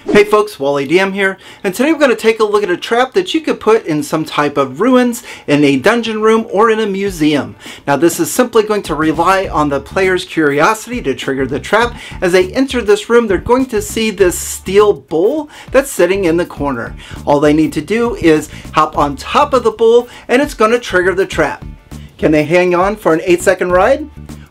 Hey folks, Wally DM here, and today we're going to take a look at a trap that you could put in some type of ruins, in a dungeon room, or in a museum. Now this is simply going to rely on the player's curiosity to trigger the trap. As they enter this room, they're going to see this steel bowl that's sitting in the corner. All they need to do is hop on top of the bowl and it's going to trigger the trap. Can they hang on for an 8-second ride?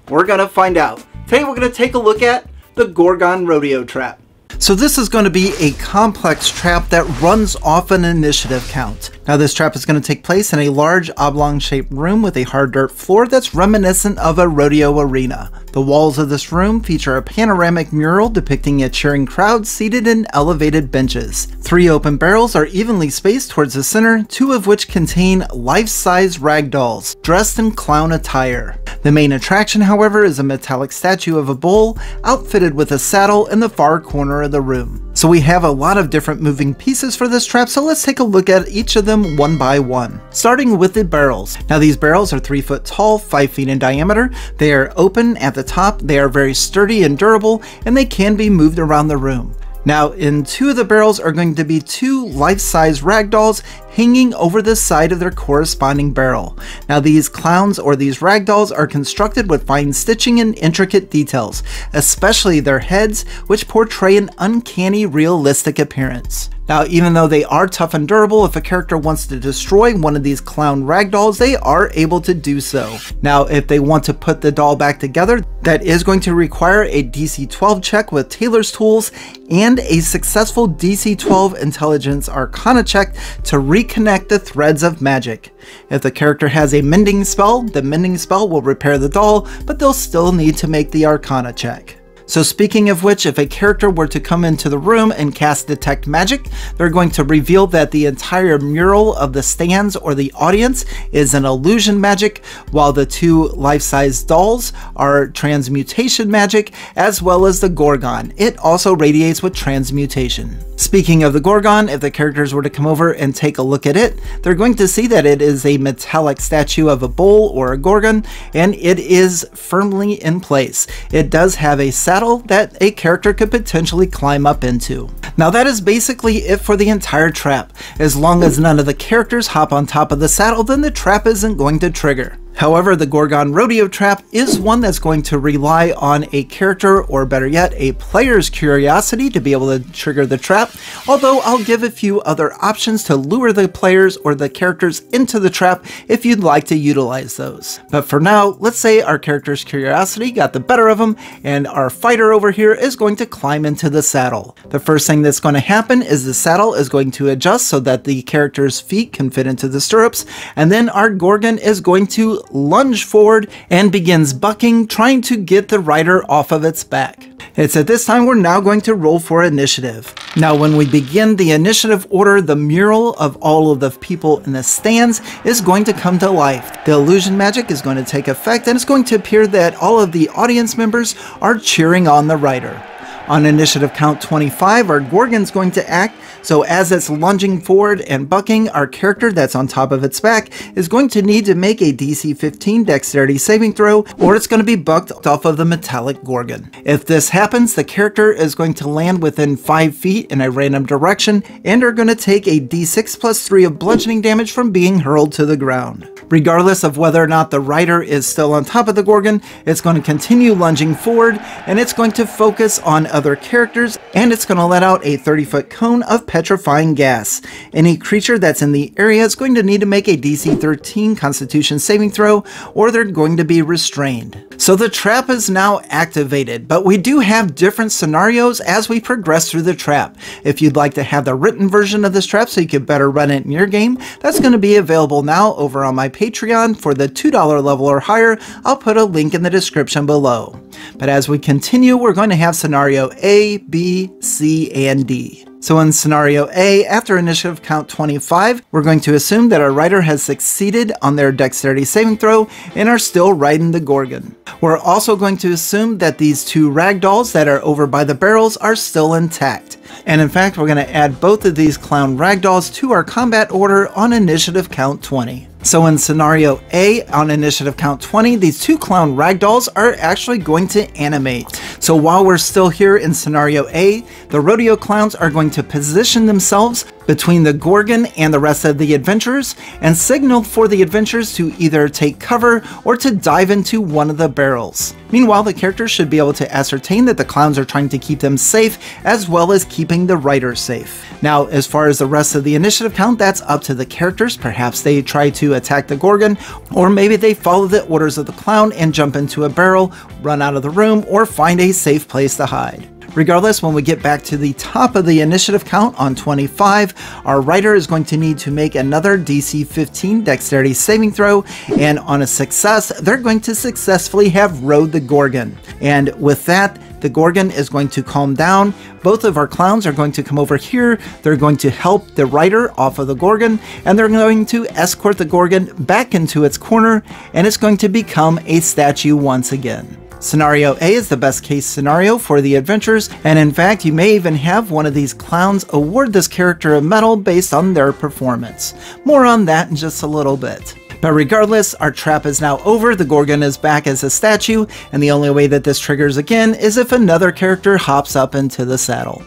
We're going to find out. Today we're going to take a look at the Gorgon Rodeo Trap. So this is going to be a complex trap that runs off an initiative count. Now this trap is going to take place in a large oblong-shaped room with a hard dirt floor that's reminiscent of a rodeo arena. The walls of this room feature a panoramic mural depicting a cheering crowd seated in elevated benches. 3 open barrels are evenly spaced towards the center, 2 of which contain life-size ragdolls dressed in clown attire. The main attraction, however, is a metallic statue of a bull outfitted with a saddle in the far corner of the room. So we have a lot of different moving pieces for this trap, so let's take a look at each of them one by one. Starting with the barrels. Now these barrels are 3 foot tall, 5 feet in diameter. They are open at the top, they are very sturdy and durable, and they can be moved around the room. Now in 2 of the barrels are going to be 2 life-size ragdolls hanging over the side of their corresponding barrel. Now these clowns or these ragdolls are constructed with fine stitching and intricate details, especially their heads, which portray an uncanny realistic appearance. Now even though they are tough and durable, if a character wants to destroy one of these clown ragdolls, they are able to do so. Now if they want to put the doll back together, that is going to require a DC 12 check with Taylor's tools and a successful DC 12 Intelligence Arcana check to reconnect the threads of magic. If the character has a mending spell, the mending spell will repair the doll, but they'll still need to make the Arcana check. So speaking of which, if a character were to come into the room and cast Detect Magic, they're going to reveal that the entire mural of the stands or the audience is an illusion magic, while the 2 life-size dolls are transmutation magic, as well as the Gorgon. It also radiates with transmutation. Speaking of the Gorgon, if the characters were to come over and take a look at it, they're going to see that it is a metallic statue of a bull or a Gorgon, and it is firmly in place. It does have a saddle that a character could potentially climb up into. Now that is basically it for the entire trap. As long as none of the characters hop on top of the saddle, then the trap isn't going to trigger. However, the Gorgon Rodeo Trap is one that's going to rely on a character, or better yet, a player's curiosity to be able to trigger the trap, although I'll give a few other options to lure the players or the characters into the trap if you'd like to utilize those. But for now, let's say our character's curiosity got the better of them, and our fighter over here is going to climb into the saddle. The first thing that's going to happen is the saddle is going to adjust so that the character's feet can fit into the stirrups, and then our Gorgon is going to lunge forward and begins bucking, trying to get the rider off of its back. It's at this time we're now going to roll for initiative. Now when we begin the initiative order, the mural of all of the people in the stands is going to come to life. The illusion magic is going to take effect, and it's going to appear that all of the audience members are cheering on the rider. On initiative count 25, our Gorgon's going to act, so as it's lunging forward and bucking, our character that's on top of its back is going to need to make a DC 15 dexterity saving throw, or it's going to be bucked off of the metallic Gorgon. If this happens, the character is going to land within 5 feet in a random direction and are going to take a D6 plus 3 of bludgeoning damage from being hurled to the ground. Regardless of whether or not the rider is still on top of the Gorgon, it's going to continue lunging forward, and it's going to focus on other characters, and it's going to let out a 30-foot cone of petrifying gas. Any creature that's in the area is going to need to make a DC 13 Constitution saving throw, or they're going to be restrained. So the trap is now activated, but we do have different scenarios as we progress through the trap. If you'd like to have the written version of this trap so you can better run it in your game, that's going to be available now over on my Patreon for the $2 level or higher. I'll put a link in the description below. But as we continue, we're going to have scenario A, B, C, and D. So in scenario A, after initiative count 25, we're going to assume that our rider has succeeded on their dexterity saving throw and are still riding the Gorgon. We're also going to assume that these 2 ragdolls that are over by the barrels are still intact. And in fact, we're going to add both of these clown ragdolls to our combat order on initiative count 20. So in scenario A, on initiative count 20, these two clown ragdolls are actually going to animate. So while we're still here in scenario A, the rodeo clowns are going to position themselves between the Gorgon and the rest of the adventurers and signal for the adventurers to either take cover or to dive into one of the barrels. Meanwhile, the characters should be able to ascertain that the clowns are trying to keep them safe as well as keeping the writer safe. Now, as far as the rest of the initiative count, that's up to the characters. Perhaps they try to attack the Gorgon, or maybe they follow the orders of the clown and jump into a barrel, run out of the room, or find a safe place to hide. Regardless, when we get back to the top of the initiative count on 25, our writer is going to need to make another DC 15 dexterity saving throw, and on a success, they're going to successfully have rode the Gorgon. And with that, the Gorgon is going to calm down. Both of our clowns are going to come over here. They're going to help the writer off of the Gorgon, and they're going to escort the Gorgon back into its corner, and it's going to become a statue once again. Scenario A is the best case scenario for the adventures, and in fact, you may even have one of these clowns award this character a medal based on their performance. More on that in just a little bit. But regardless, our trap is now over, the Gorgon is back as a statue, and the only way that this triggers again is if another character hops up into the saddle.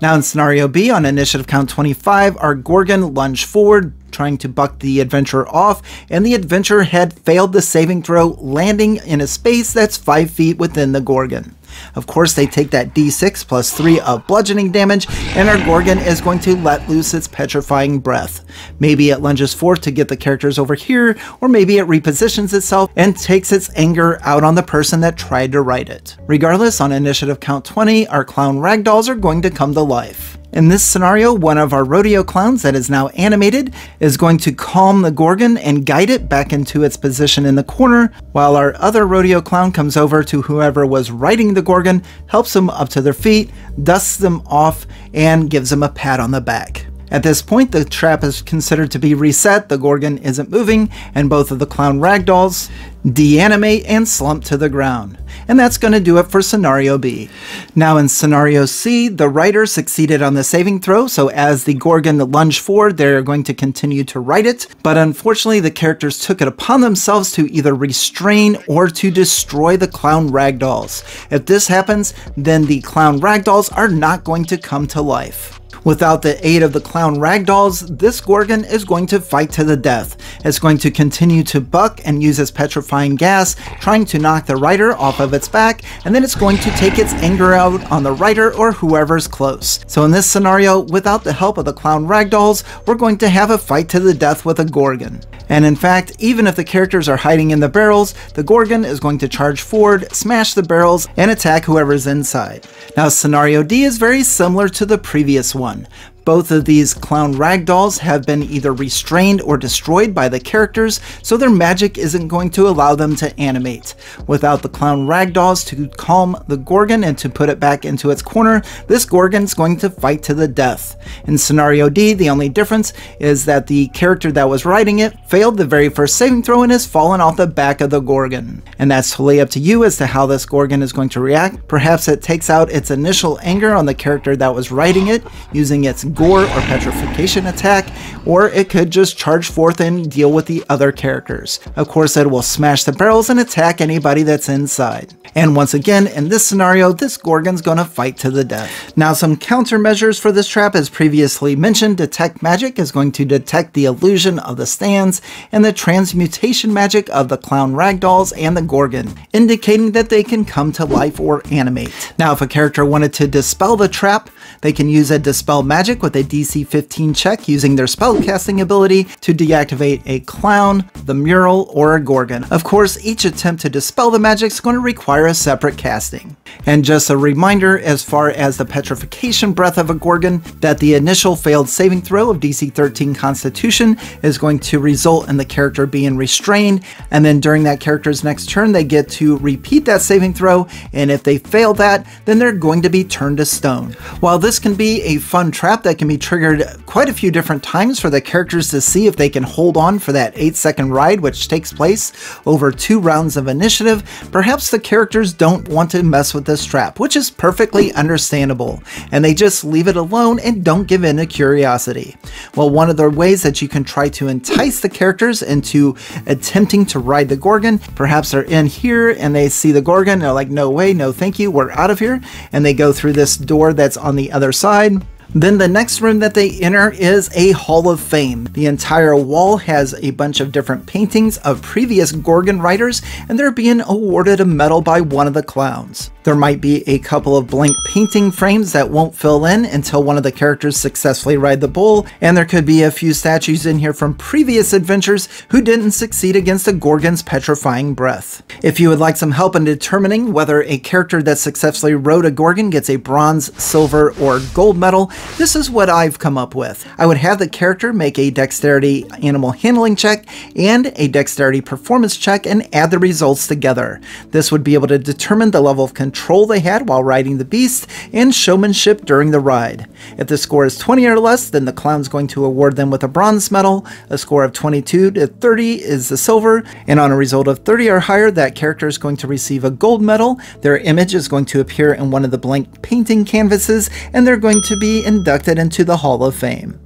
Now in scenario B, on initiative count 25, our Gorgon lunged forward, trying to buck the adventurer off, and the adventurer had failed the saving throw, landing in a space that's 5 feet within the Gorgon. Of course, they take that d6 plus 3 of bludgeoning damage, and our Gorgon is going to let loose its petrifying breath. Maybe it lunges forth to get the characters over here, or maybe it repositions itself and takes its anger out on the person that tried to write it. Regardless, on initiative count 20, our clown ragdolls are going to come to life. In this scenario, one of our rodeo clowns that is now animated is going to calm the Gorgon and guide it back into its position in the corner, while our other rodeo clown comes over to whoever was riding the Gorgon, helps them up to their feet, dusts them off, and gives them a pat on the back. At this point, the trap is considered to be reset, the Gorgon isn't moving, and both of the clown ragdolls deanimate and slump to the ground. And that's going to do it for scenario B. Now in scenario C, the writer succeeded on the saving throw, so as the Gorgon lunged forward, they're going to continue to write it, but unfortunately the characters took it upon themselves to either restrain or to destroy the clown ragdolls. If this happens, then the clown ragdolls are not going to come to life. Without the aid of the clown ragdolls, this Gorgon is going to fight to the death. It's going to continue to buck and use its petrifying gas, trying to knock the writer off of its back, and then it's going to take its anger out on the writer or whoever's close. So in this scenario, without the help of the clown ragdolls, we're going to have a fight to the death with a Gorgon. And in fact, even if the characters are hiding in the barrels, the Gorgon is going to charge forward, smash the barrels, and attack whoever's inside. Now scenario D is very similar to the previous one. Both of these clown ragdolls have been either restrained or destroyed by the characters, so their magic isn't going to allow them to animate. Without the clown ragdolls to calm the Gorgon and to put it back into its corner, this Gorgon's going to fight to the death. In scenario D, the only difference is that the character that was writing it failed the very first saving throw and has fallen off the back of the Gorgon. And that's totally up to you as to how this Gorgon is going to react. Perhaps it takes out its initial anger on the character that was writing it, using its gore or petrification attack, or it could just charge forth and deal with the other characters. Of course, it will smash the barrels and attack anybody that's inside. And once again, in this scenario, this Gorgon's gonna fight to the death. Now, some countermeasures for this trap, as previously mentioned, Detect Magic is going to detect the illusion of the stands and the transmutation magic of the clown ragdolls and the Gorgon, indicating that they can come to life or animate. Now, if a character wanted to dispel the trap, they can use a Dispel Magic with a DC 15 check using their spellcasting ability to deactivate a clown, the mural, or a Gorgon. Of course, each attempt to dispel the magic is going to require a separate casting. And just a reminder, as far as the petrification breath of a Gorgon, that the initial failed saving throw of DC 13 Constitution is going to result in the character being restrained, and then during that character's next turn they get to repeat that saving throw, and if they fail that, then they're going to be turned to stone. While While this can be a fun trap that can be triggered quite a few different times for the characters to see if they can hold on for that 8-second ride, which takes place over 2 rounds of initiative, perhaps the characters don't want to mess with this trap, which is perfectly understandable, and they just leave it alone and don't give in to curiosity. Well, one of the ways that you can try to entice the characters into attempting to ride the Gorgon, perhaps they're in here and they see the Gorgon, and they're like, no way, no thank you, we're out of here, and they go through this door that's on the other side. Then the next room that they enter is a Hall of Fame. The entire wall has a bunch of different paintings of previous Gorgon riders, and they're being awarded a medal by one of the clowns. There might be a couple of blank painting frames that won't fill in until one of the characters successfully ride the bull, and there could be a few statues in here from previous adventures who didn't succeed against the Gorgon's petrifying breath. If you would like some help in determining whether a character that successfully rode a Gorgon gets a bronze, silver, or gold medal, this is what I've come up with. I would have the character make a dexterity animal handling check and a dexterity performance check and add the results together. This would be able to determine the level of control they had while riding the beast and showmanship during the ride. If the score is 20 or less, then the clown's going to award them with a bronze medal. A score of 22 to 30 is the silver, and on a result of 30 or higher, that character is going to receive a gold medal. Their image is going to appear in one of the blank painting canvases, and they're going to be inducted into the Hall of Fame.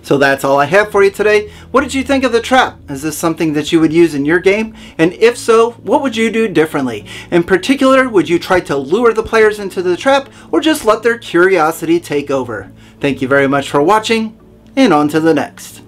So that's all I have for you today. What did you think of the trap? Is this something that you would use in your game? And if so, what would you do differently? In particular, would you try to lure the players into the trap or just let their curiosity take over? Thank you very much for watching, and on to the next.